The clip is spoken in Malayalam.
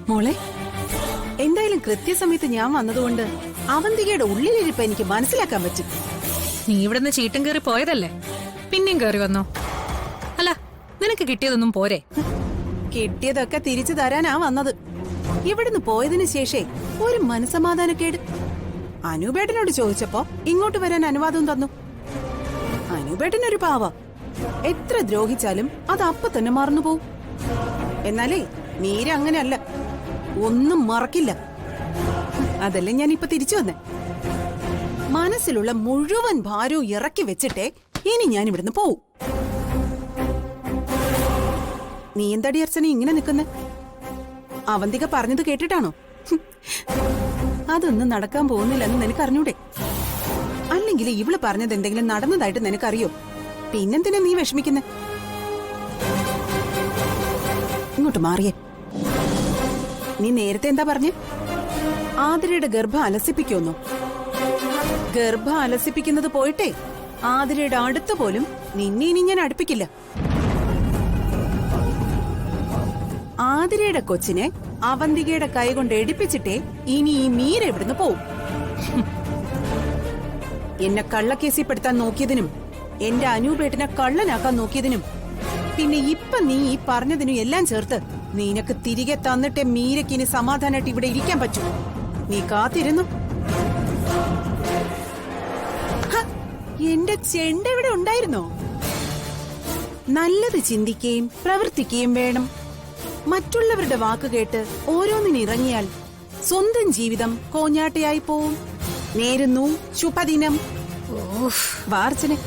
മോളെ, എന്തായാലും കൃത്യസമയത്ത് ഞാൻ വന്നതുകൊണ്ട് അവന്തികയുടെ ഉള്ളിലിരിപ്പ് എനിക്ക് മനസ്സിലാക്കാൻ പറ്റും. നീ ഇവിടുന്ന് ചീട്ടും കയറി പോയതല്ലേ, പിന്നെയും കയറി വന്നോ? അല്ല, നിനക്ക് കിട്ടിയതൊന്നും പോരെ? കിട്ടിയതൊക്കെ തിരിച്ചു തരാനാ വന്നത്. ഇവിടുന്ന് പോയതിനു ശേഷേ ഒരു മനസമാധാനക്കേട്. അനൂപേട്ടനോട് ചോദിച്ചപ്പോ ഇങ്ങോട്ട് വരാൻ അനുവാദം തന്നു. അനൂപേട്ടനൊരു പാവ, എത്ര ദ്രോഹിച്ചാലും അത് അപ്പൊ തന്നെ മറന്നുപോകും. എന്നാലേ മീര അങ്ങനെയല്ല, ഒന്നും മറക്കില്ല. അതല്ലേ ഞാൻ ഇപ്പൊ തിരിച്ചു വന്നേ. മനസ്സിലുള്ള മുഴുവൻ ഭാരവും ഇറക്കി വെച്ചിട്ടേ ഇനി ഞാൻ ഇവിടുന്ന് പോവും. നീ എന്താടി അർച്ചന ഇങ്ങനെ നിൽക്കുന്നേ? അവന്തിക പറഞ്ഞത് കേട്ടിട്ടാണോ? അതൊന്നും നടക്കാൻ പോകുന്നില്ലെന്ന് നിനക്കറിഞ്ഞൂടെ? അല്ലെങ്കിൽ ഇവള് പറഞ്ഞത് എന്തെങ്കിലും നടന്നതായിട്ട് നിനക്കറിയോ? പിന്നെന്തിനാ നീ വിഷമിക്കുന്നെ? ഇങ്ങോട്ട് മാറിയേ. നീ നേരത്തെ എന്താ പറഞ്ഞേ? ആതിരയുടെ ഗർഭം അലസിപ്പിക്കുമെന്നോ? ഗർഭം അലസിപ്പിക്കുന്നത് പോയിട്ടേ ആതിരയുടെ അടുത്ത് പോലും നിന്നെ ഇനി ഞാൻ അടുപ്പിക്കില്ല. ആതിരയുടെ കൊച്ചിനെ അവന്തികയുടെ കൈ കൊണ്ട് എടുപ്പിച്ചിട്ടേ ഇനി ഈ മീര ഇവിടുന്ന് പോവും. എന്നെ കള്ളക്കേസിൽപ്പെടുത്താൻ നോക്കിയതിനും എന്റെ അനൂപേട്ടനെ കള്ളനാക്കാൻ നോക്കിയതിനും പിന്നെ ഇപ്പൊ നീ ഈ പറഞ്ഞതിനും എല്ലാം ചേർത്ത് നിനക്ക് തിരികെ തന്നിട്ടേ മീരയ്ക്ക് ഇനി സമാധാനമായിട്ട് ഇവിടെ ഇരിക്കാൻ പറ്റൂ. നീ കാത്തിരുന്നു. എന്റെ ചെണ്ട ഇവിടെ ഉണ്ടായിരുന്നോ? നല്ലത് ചിന്തിക്കുകയും പ്രവർത്തിക്കുകയും വേണം. മറ്റുള്ളവരുടെ വാക്ക് കേട്ട് ഓരോന്നിനിറങ്ങിയാൽ സ്വന്തം ജീവിതം കോഞ്ഞാട്ടയായി പോവും. നേരുന്നു ശുഭദിനം. വാർച്ചനെ.